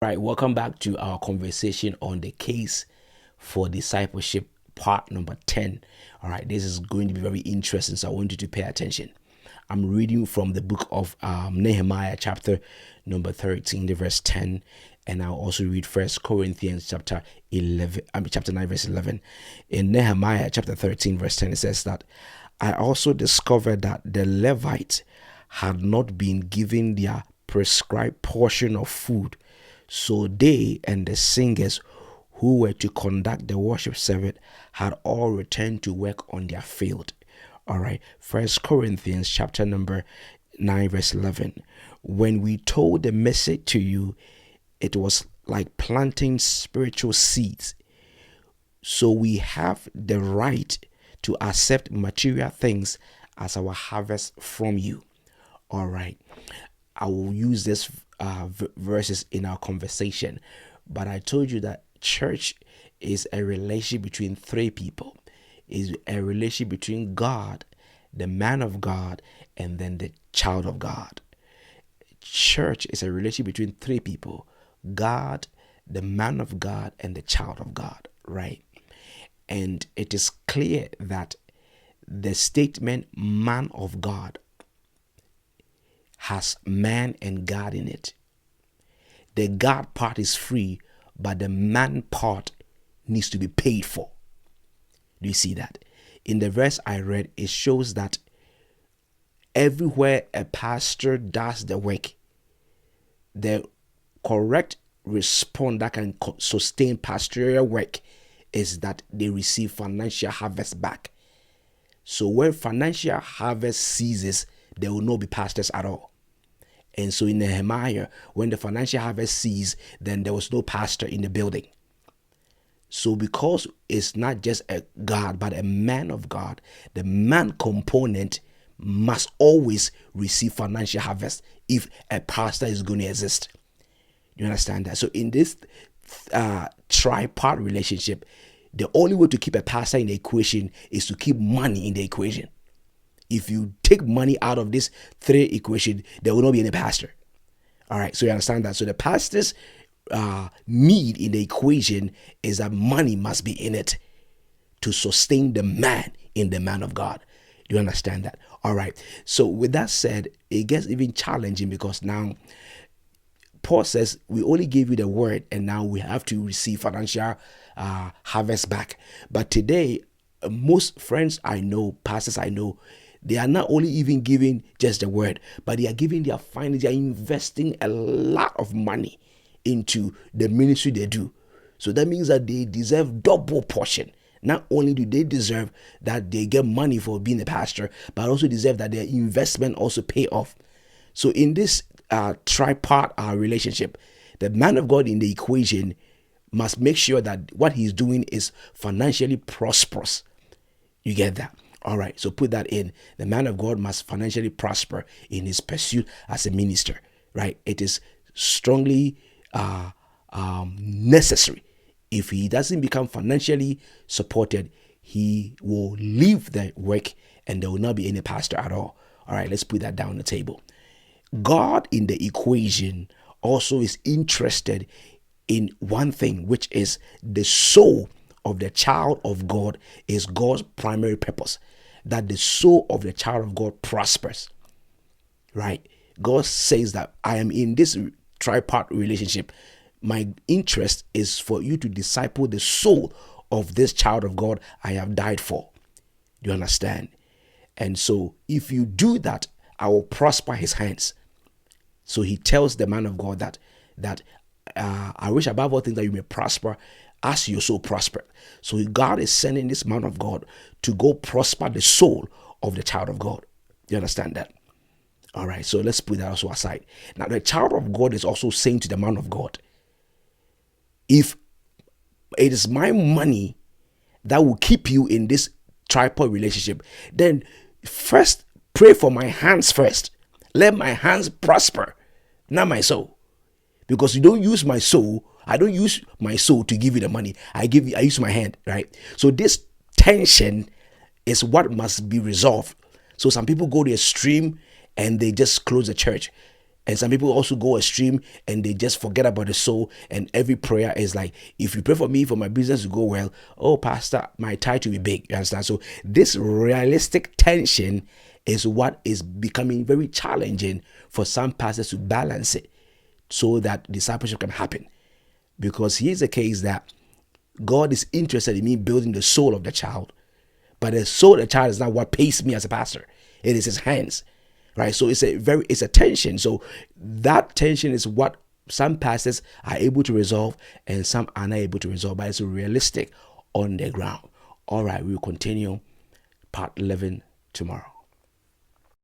Right, welcome back to our conversation on the case for discipleship, part number 10. All right, this is going to be very interesting, so I want you to pay attention. I'm reading from the book of Nehemiah, chapter number 13, the verse 10, and I'll also read First Corinthians chapter 11, chapter 9, verse 11. In Nehemiah, chapter 13, verse 10, it says that I also discovered that the Levites had not been given their prescribed portion of food, so they and the singers who were to conduct the worship service had all returned to work on their field. All right, First Corinthians chapter number 9, verse 11. When we told the message to you, it was like planting spiritual seeds. So we have the right to accept material things as our harvest from you. All right. I will use this verses in our conversation, but I told you that church is a relationship between three people. Is a relationship between God, the man of God, and then the child of God. Church is a relationship between three people: God, the man of God, and the child of God. Right? And it is clear that the statement "man of God" has man and God in it. The God part is free, but the man part needs to be paid for. Do you see that? In the verse I read, it shows that everywhere a pastor does the work, the correct response that can sustain pastoral work is that they receive financial harvest back. So when financial harvest ceases, there will not be pastors at all. And so in Nehemiah, when the financial harvest ceased, then there was no pastor in the building. So because it's not just a God, but a man of God, the man component must always receive financial harvest if a pastor is going to exist. You understand that? So in this tripart relationship, the only way to keep a pastor in the equation is to keep money in the equation. If you take money out of this three equation, there will not be any pastor. All right, so you understand that. So the pastor's need in the equation is that money must be in it to sustain the man in the man of God. Do you understand that? All right. So with that said, it gets even challenging because now Paul says we only gave you the word and now we have to receive financial harvest back. But today, most friends I know, pastors I know, they are not only even giving just the word, but they are giving their finance, they are investing a lot of money into the ministry they do. So that means that they deserve double portion. Not only do they deserve that they get money for being a pastor, but also deserve that their investment also pay off. So in this tripart relationship, the man of God in the equation must make sure that what he's doing is financially prosperous. You get that? All right, so put that in. The man of God must financially prosper in his pursuit as a minister, right? It is strongly necessary. If he doesn't become financially supported, he will leave the work and there will not be any pastor at all. All right, let's put that down on the table. God in the equation also is interested in one thing, which is the soul of the child of God is God's primary purpose, that the soul of the child of God prospers, right? God says that I am in this tripart relationship. My interest is for you to disciple the soul of this child of God I have died for. Do you understand? And so if you do that, I will prosper his hands. So he tells the man of God that I wish above all things that you may prosper as your soul prosper. So God is sending this man of God to go prosper the soul of the child of God. You understand that? All right, so let's put that also aside. Now the child of God is also saying to the man of God, if it is my money that will keep you in this tripod relationship, then first pray for my hands first. Let my hands prosper, not my soul. Because you don't use my soul. I don't use my soul to give you the money. I use my hand, right? So this tension is what must be resolved. So some people go to the extreme and they just close the church. And some people also go extreme and they just forget about the soul. And every prayer is like, if you pray for me, for my business to go well, oh, Pastor, my tithe to be big. You understand? So this realistic tension is what is becoming very challenging for some pastors to balance it so that discipleship can happen. Because here's the case that God is interested in me building the soul of the child, but the soul of the child is not what pays me as a pastor. It is his hands, right? So it's a tension. So that tension is what some pastors are able to resolve and some are not able to resolve, but it's realistic on the ground. All right, we'll continue part 11 tomorrow.